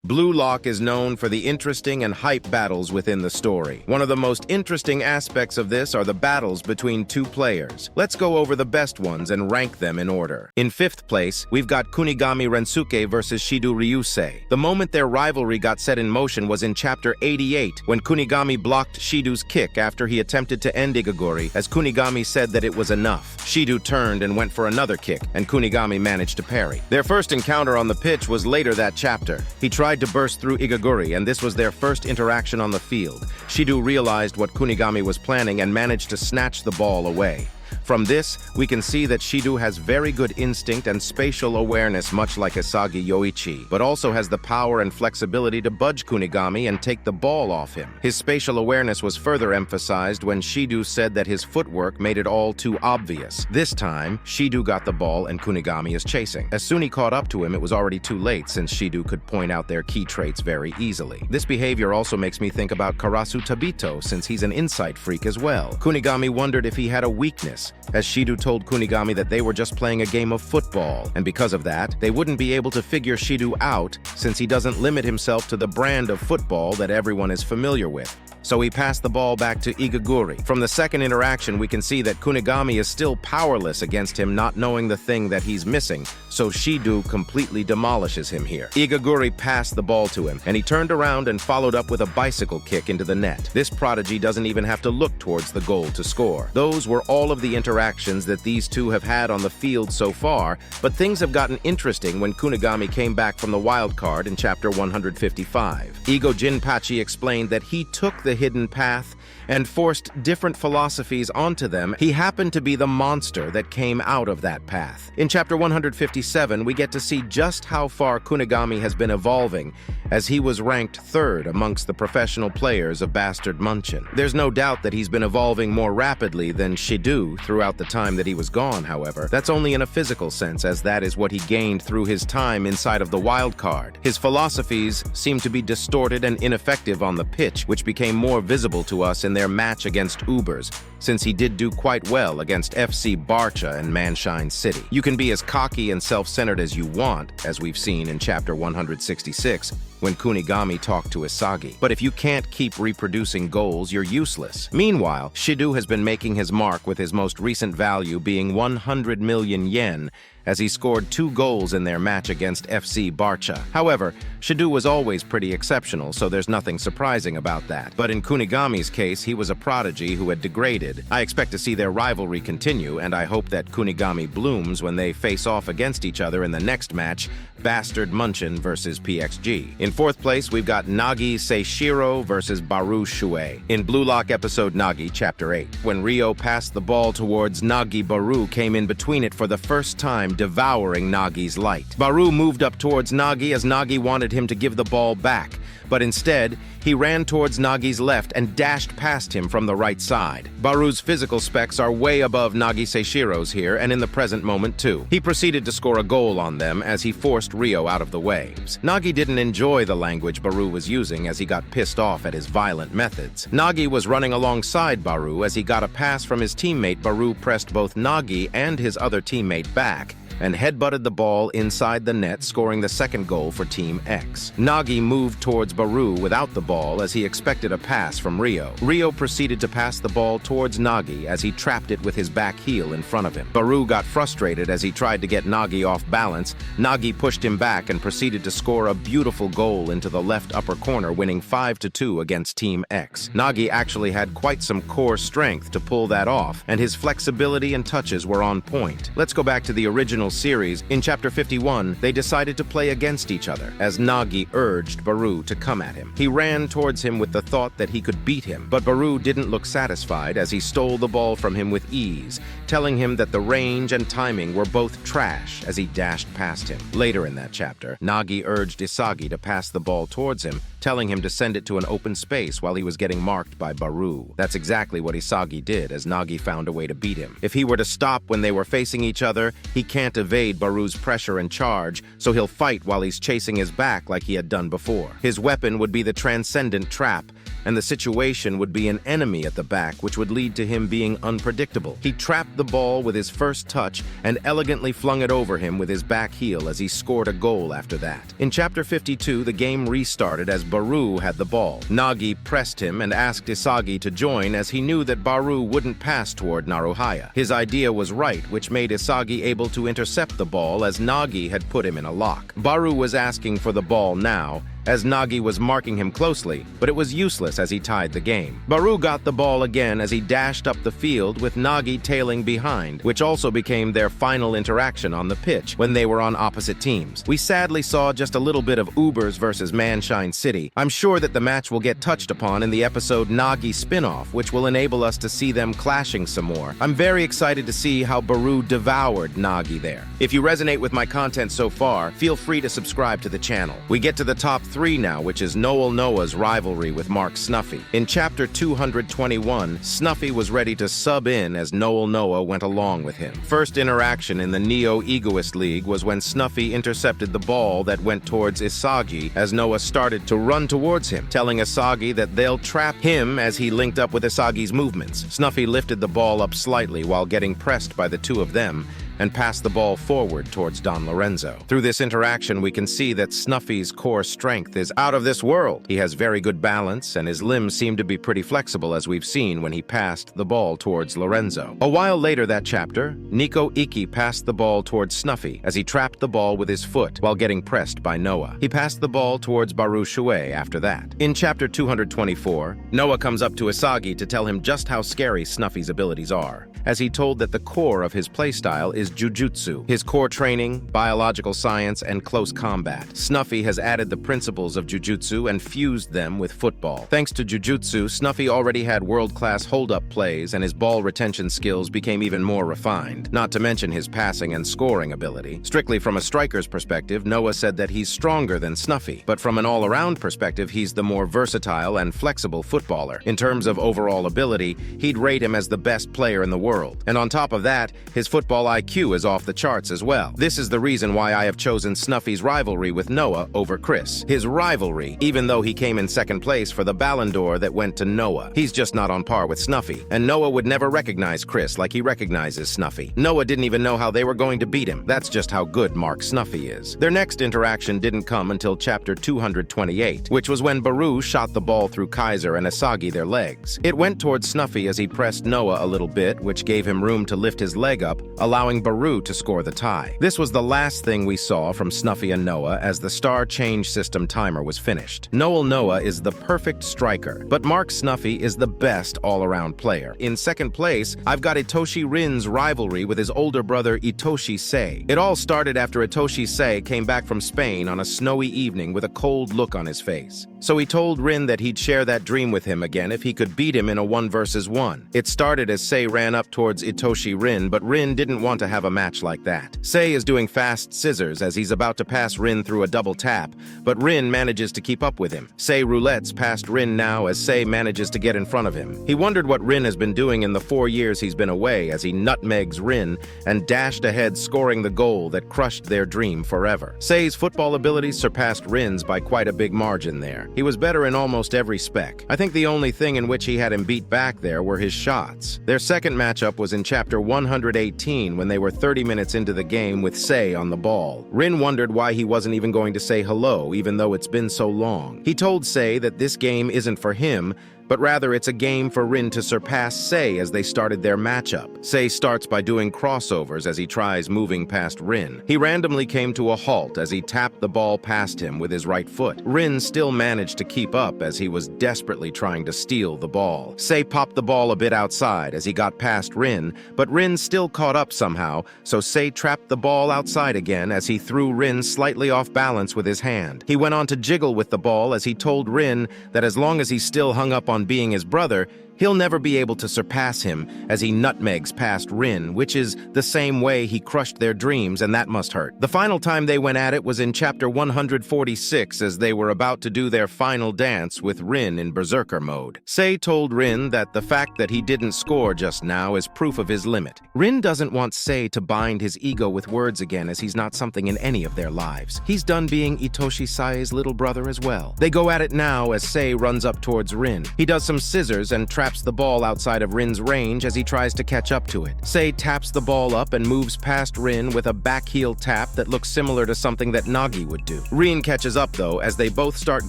Bluelock is known for the interesting and hype battles within the story. One of the most interesting aspects of this are the battles between two players. Let's go over the best ones and rank them in order. In fifth place, we've got Kunigami Rensuke versus Shido Ryusei. The moment their rivalry got set in motion was in Chapter 88, when Kunigami blocked Shido's kick after he attempted to end Igaguri, as Kunigami said that it was enough. Shido turned and went for another kick, and Kunigami managed to parry. Their first encounter on the pitch was later that chapter. He tried to burst through Igaguri, and this was their first interaction on the field. Shido realized what Kunigami was planning and managed to snatch the ball away. From this, we can see that Shido has very good instinct and spatial awareness, much like isagiyoichi, but also has the power and flexibility to budge Kunigami and take the ball off him. His spatial awareness was further emphasized when Shido said that his footwork made it all too obvious. This time, Shido got the ball and Kunigami is chasing. As soon as he caught up to him, it was already too late, since Shido could point out their key traits very easily. This behavior also makes me think about Karasu Tabito, since he's an insight freak as well. Kunigami wondered if he had a weakness, as Shido told Kunigami that they were just playing a game of football, and because of that, they wouldn't be able to figure Shido out, since he doesn't limit himself to the brand of football that everyone is familiar with. So he passed the ball back to Igaguri. From the second interaction, we can see that Kunigami is still powerless against him, not knowing the thing that he's missing, so Shido completely demolishes him here. Igaguri passed the ball to him, and he turned around and followed up with a bicycle kick into the net. This prodigy doesn't even have to look towards the goal to score. Those were all of the interactions that these two have had on the field so far, but things have gotten interesting when Kunigami came back from the wild card in Chapter 155. Ego Jinpachi explained that he took the hidden path and forced different philosophies onto them. He happened to be the monster that came out of that path. In Chapter 157, we get to see just how far Kunigami has been evolving, as he was ranked third amongst the professional players of Bastard Munchin. There's no doubt that he's been evolving more rapidly than Shido throughout the time that he was gone, however. That's only in a physical sense, as that is what he gained through his time inside of the wild card. His philosophies seem to be distorted and ineffective on the pitch, which became more visible to us in their match against Ubers, since he did do quite well against FC Barcha and Manshine City. You can be as cocky and self-centered as you want, as we've seen in Chapter 166, when Kunigami talked to Isagi. But if you can't keep reproducing goals, you're useless. Meanwhile, Shido has been making his mark, with his most recent value being 100 million yen, as he scored 2 goals in their match against FC Barcha. However, Shido was always pretty exceptional, so there's nothing surprising about that. But in Kunigami's case, he was a prodigy who had degraded. I expect to see their rivalry continue, and I hope that Kunigami blooms when they face off against each other in the next match, Bastard Munchin versus PXG. In fourth place, we've got Nagi Seishiro versus Baru Shuei. In Bluelock episode Nagi, Chapter 8, when Ryo passed the ball towards Nagi, Baru came in between it for the first time, devouring Nagi's light. Baru moved up towards Nagi as Nagi wanted him to give the ball back, but instead, he ran towards Nagi's left and dashed past him from the right side. Baru's physical specs are way above Nagi Seishiro's here, and in the present moment too. He proceeded to score a goal on them as he forced Ryo out of the way. Nagi didn't enjoy the language Baru was using, as he got pissed off at his violent methods. Nagi was running alongside Baru. As he got a pass from his teammate, Baru pressed both Nagi and his other teammate back and headbutted the ball inside the net, scoring the second goal for Team X. Nagi moved towards Baru without the ball, as he expected a pass from Ryo. Ryo proceeded to pass the ball towards Nagi as he trapped it with his back heel in front of him. Baru got frustrated as he tried to get Nagi off balance. Nagi pushed him back and proceeded to score a beautiful goal into the left upper corner, winning 5-2 against Team X. Nagi actually had quite some core strength to pull that off, and his flexibility and touches were on point. Let's go back to the original series. In Chapter 51, they decided to play against each other, as Nagi urged Baru to come at him. He ran towards him with the thought that he could beat him, but Baru didn't look satisfied, as he stole the ball from him with ease, telling him that the range and timing were both trash as he dashed past him. Later in that chapter, Nagi urged Isagi to pass the ball towards him, telling him to send it to an open space while he was getting marked by Baru. That's exactly what Isagi did, as Nagi found a way to beat him. If he were to stop when they were facing each other, he can't evade Baru's pressure and charge, so he'll fight while he's chasing his back like he had done before. His weapon would be the transcendent trap, and the situation would be an enemy at the back, which would lead to him being unpredictable. He trapped the ball with his first touch and elegantly flung it over him with his back heel as he scored a goal after that. In Chapter 52, the game restarted as Baru had the ball. Nagi pressed him and asked Isagi to join as he knew that Baru wouldn't pass toward Naruhaya. His idea was right, which made Isagi able to intercept the ball as Nagi had put him in a lock. Baru was asking for the ball now, as Nagi was marking him closely, but it was useless as he tied the game. Baru got the ball again as he dashed up the field with Nagi tailing behind, which also became their final interaction on the pitch when they were on opposite teams. We sadly saw just a little bit of Ubers versus Manshine City. I'm sure that the match will get touched upon in the episode Nagi spin-off, which will enable us to see them clashing some more. I'm very excited to see how Baru devoured Nagi there. If you resonate with my content so far, feel free to subscribe to the channel. We get to the top 3 now, which is Noah's rivalry with Mark Snuffy. In Chapter 221, Snuffy was ready to sub in as Noah went along with him. First interaction in the Neo-Egoist League was when Snuffy intercepted the ball that went towards Isagi as Noah started to run towards him, telling Isagi that they'll trap him as he linked up with Isagi's movements. Snuffy lifted the ball up slightly while getting pressed by the two of them and passed the ball forward towards Don Lorenzo. Through this interaction, we can see that Snuffy's core strength is out of this world. He has very good balance, and his limbs seem to be pretty flexible, as we've seen when he passed the ball towards Lorenzo. A while later that chapter, Nico Iki passed the ball towards Snuffy as he trapped the ball with his foot while getting pressed by Noah. He passed the ball towards Baru Shuei after that. In Chapter 224, Noah comes up to Isagi to tell him just how scary Snuffy's abilities are, as he told that the core of his playstyle is Jujutsu, his core training, biological science, and close combat. Snuffy has added the principles of Jujutsu and fused them with football. Thanks to Jujutsu, Snuffy already had world-class hold-up plays, and his ball retention skills became even more refined, not to mention his passing and scoring ability. Strictly from a striker's perspective, Noah said that he's stronger than Snuffy, but from an all-around perspective, he's the more versatile and flexible footballer. In terms of overall ability, he'd rate him as the best player in the world. And on top of that, his football IQ is off the charts as well. This is the reason why I have chosen Snuffy's rivalry with Noah over Chris. His rivalry, even though he came in second place for the Ballon d'Or that went to Noah. He's just not on par with Snuffy, and Noah would never recognize Chris like he recognizes Snuffy. Noah didn't even know how they were going to beat him. That's just how good Mark Snuffy is. Their next interaction didn't come until Chapter 228, which was when Baru shot the ball through Kaiser and Isagi their legs. It went towards Snuffy as he pressed Noah a little bit, which gave him room to lift his leg up, allowing Baru to score the tie. This was the last thing we saw from Snuffy and Noah as the star change system timer was finished. Noah is the perfect striker, but Mark Snuffy is the best all-around player. In second place, I've got Itoshi Rin's rivalry with his older brother Itoshi Sei. It all started after Itoshi Sei came back from Spain on a snowy evening with a cold look on his face. So he told Rin that he'd share that dream with him again if he could beat him in a 1 versus 1. It started as Sei ran up towards Itoshi Rin, but Rin didn't want to have a match like that. Sei is doing fast scissors as he's about to pass Rin through a double tap, but Rin manages to keep up with him. Sei roulettes past Rin now as Sei manages to get in front of him. He wondered what Rin has been doing in the 4 years he's been away as he nutmegs Rin and dashed ahead, scoring the goal that crushed their dream forever. Sei's football abilities surpassed Rin's by quite a big margin there. He was better in almost every spec. I think the only thing in which he had him beat back there were his shots. Their second matchup was in Chapter 118 when they were 30 minutes into the game with Sei on the ball. Rin wondered why he wasn't even going to say hello, even though it's been so long. He told Sei that this game isn't for him, but rather it's a game for Rin to surpass Sei as they started their matchup. Sei starts by doing crossovers as he tries moving past Rin. He randomly came to a halt as he tapped the ball past him with his right foot. Rin still managed to keep up as he was desperately trying to steal the ball. Sei popped the ball a bit outside as he got past Rin, but Rin still caught up somehow, so Sei trapped the ball outside again as he threw Rin slightly off balance with his hand. He went on to jiggle with the ball as he told Rin that as long as he still hung up on being his brother, He'll never be able to surpass him as he nutmegs past Rin, which is the same way he crushed their dreams, and that must hurt. The final time they went at it was in chapter 146 as they were about to do their final dance with Rin in berserker mode. Sei told Rin that the fact that he didn't score just now is proof of his limit. Rin doesn't want Sei to bind his ego with words again as he's not something in any of their lives. He's done being Itoshi-Sai's little brother as well. They go at it now as Sei runs up towards Rin. He does some scissors and traps the ball outside of Rin's range as he tries to catch up to it. Sei taps the ball up and moves past Rin with a back heel tap that looks similar to something that Nagi would do. Rin catches up though as they both start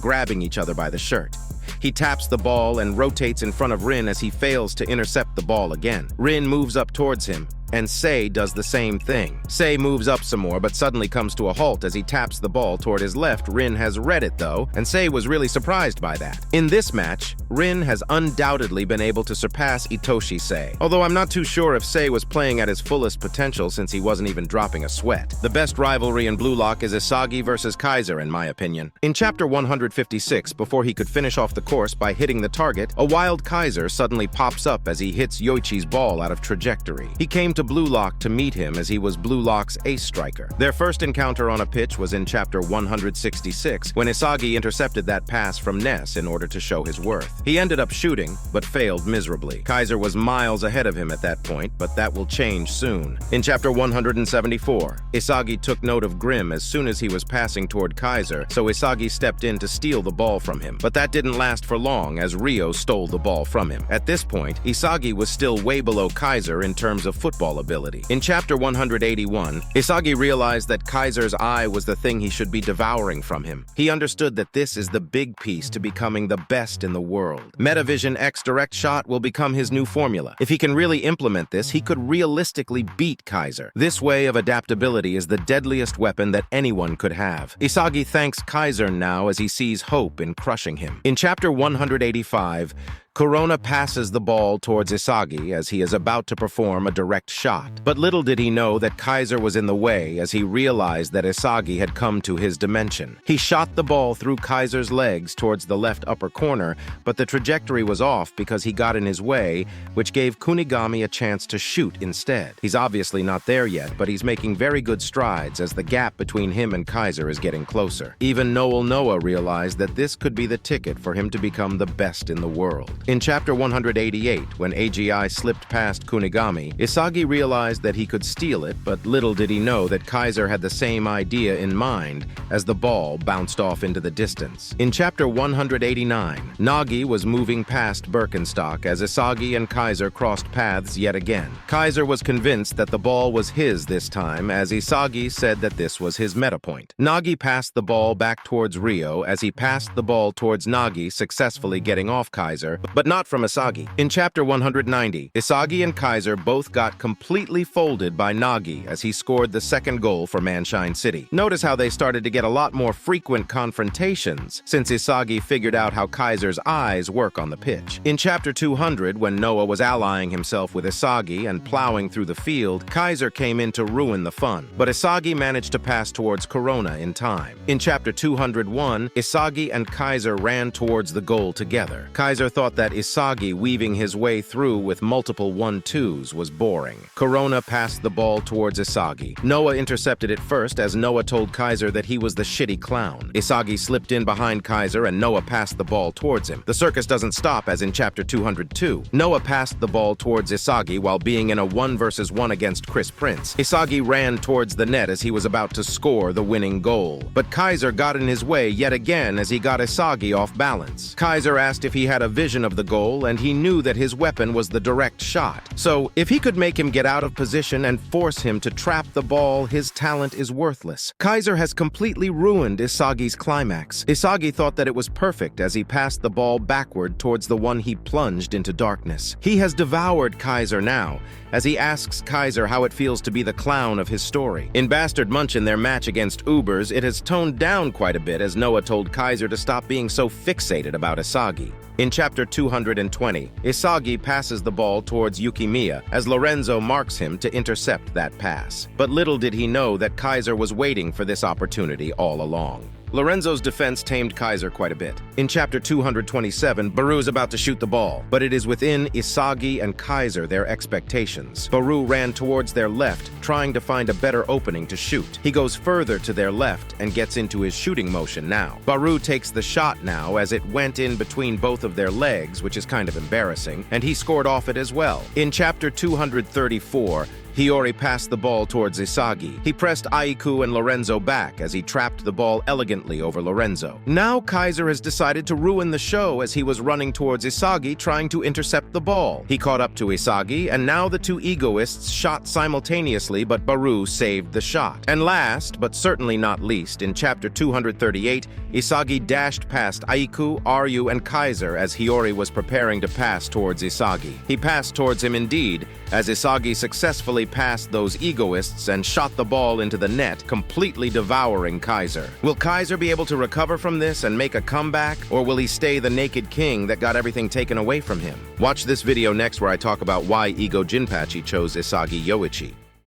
grabbing each other by the shirt. He taps the ball and rotates in front of Rin as he fails to intercept the ball again. Rin moves up towards him, and Sei does the same thing. Sei moves up some more, but suddenly comes to a halt as he taps the ball toward his left. Rin has read it, though, and Sei was really surprised by that. In this match, Rin has undoubtedly been able to surpass Itoshi-Sei, although I'm not too sure if Sei was playing at his fullest potential since he wasn't even dropping a sweat. The best rivalry in Blue Lock is Isagi versus Kaiser, in my opinion. In chapter 156, before he could finish off the course by hitting the target, a wild Kaiser suddenly pops up as he hits Yoichi's ball out of trajectory. He came to Blue Lock to meet him as he was Blue Lock's ace striker. Their first encounter on a pitch was in chapter 166 when Isagi intercepted that pass from Ness in order to show his worth. He ended up shooting, but failed miserably. Kaiser was miles ahead of him at that point, but that will change soon. In chapter 174, Isagi took note of Grim as soon as he was passing toward Kaiser, so Isagi stepped in to steal the ball from him. But that didn't last for long as Ryo stole the ball from him. At this point, Isagi was still way below Kaiser in terms of football ability. In chapter 181, Isagi realized that Kaiser's eye was the thing he should be devouring from him. He understood that this is the big piece to becoming the best in the world. Metavision X direct shot will become his new formula. If he can really implement this, he could realistically beat Kaiser. This way of adaptability is the deadliest weapon that anyone could have. Isagi thanks Kaiser now as he sees hope in crushing him. In chapter 185, Corona passes the ball towards Isagi as he is about to perform a direct shot. But little did he know that Kaiser was in the way as he realized that Isagi had come to his dimension. He shot the ball through Kaiser's legs towards the left upper corner, but the trajectory was off because he got in his way, which gave Kunigami a chance to shoot instead. He's obviously not there yet, but he's making very good strides as the gap between him and Kaiser is getting closer. Even Noah realized that this could be the ticket for him to become the best in the world. In chapter 188, when AGI slipped past Kunigami, Isagi realized that he could steal it, but little did he know that Kaiser had the same idea in mind as the ball bounced off into the distance. In chapter 189, Nagi was moving past Birkenstock as Isagi and Kaiser crossed paths yet again. Kaiser was convinced that the ball was his this time, as Isagi said that this was his meta point. Nagi passed the ball back towards Ryo as he passed the ball towards Nagi, successfully getting off Kaiser, but not from Isagi. In chapter 190, Isagi and Kaiser both got completely folded by Nagi as he scored the second goal for Manshine City. Notice how they started to get a lot more frequent confrontations since Isagi figured out how Kaiser's eyes work on the pitch. In chapter 200, when Noah was allying himself with Isagi and plowing through the field, Kaiser came in to ruin the fun, but Isagi managed to pass towards Corona in time. In chapter 201, Isagi and Kaiser ran towards the goal together. Kaiser thought that Isagi weaving his way through with multiple 1-2s was boring. Corona passed the ball towards Isagi. Noah intercepted it first as Noah told Kaiser that he was the shitty clown. Isagi slipped in behind Kaiser and Noah passed the ball towards him. The circus doesn't stop as in chapter 202. Noah passed the ball towards Isagi while being in a 1-versus-1 against Chris Prince. Isagi ran towards the net as he was about to score the winning goal. But Kaiser got in his way yet again as he got Isagi off balance. Kaiser asked if he had a vision of the goal, and he knew that his weapon was the direct shot. So, if he could make him get out of position and force him to trap the ball, his talent is worthless. Kaiser has completely ruined Isagi's climax. Isagi thought that it was perfect as he passed the ball backward towards the one he plunged into darkness. He has devoured Kaiser now, as he asks Kaiser how it feels to be the clown of his story. In Bastard Munch in their match against Ubers, it has toned down quite a bit as Noah told Kaiser to stop being so fixated about Isagi. In chapter 220, Isagi passes the ball towards Yukimiya as Lorenzo marks him to intercept that pass. But little did he know that Kaiser was waiting for this opportunity all along. Lorenzo's defense tamed Kaiser quite a bit. In chapter 227, Baru is about to shoot the ball, but it is within Isagi and Kaiser their expectations. Baru ran towards their left, trying to find a better opening to shoot. He goes further to their left and gets into his shooting motion now. Baru takes the shot now as it went in between both of their legs, which is kind of embarrassing, and he scored off it as well. In chapter 234, Hiyori passed the ball towards Isagi. He pressed Aiku and Lorenzo back as he trapped the ball elegantly over Lorenzo. Now Kaiser has decided to ruin the show as he was running towards Isagi trying to intercept the ball. He caught up to Isagi, and now the two egoists shot simultaneously, but Baru saved the shot. And last, but certainly not least, in chapter 238, Isagi dashed past Aiku, Ryu, and Kaiser as Hiyori was preparing to pass towards Isagi. He passed towards him indeed, as Isagi successfully passed those egoists and shot the ball into the net, completely devouring Kaiser. Will Kaiser be able to recover from this and make a comeback, or will he stay the naked king that got everything taken away from him? Watch this video next where I talk about why Ego Jinpachi chose isagiyoichi.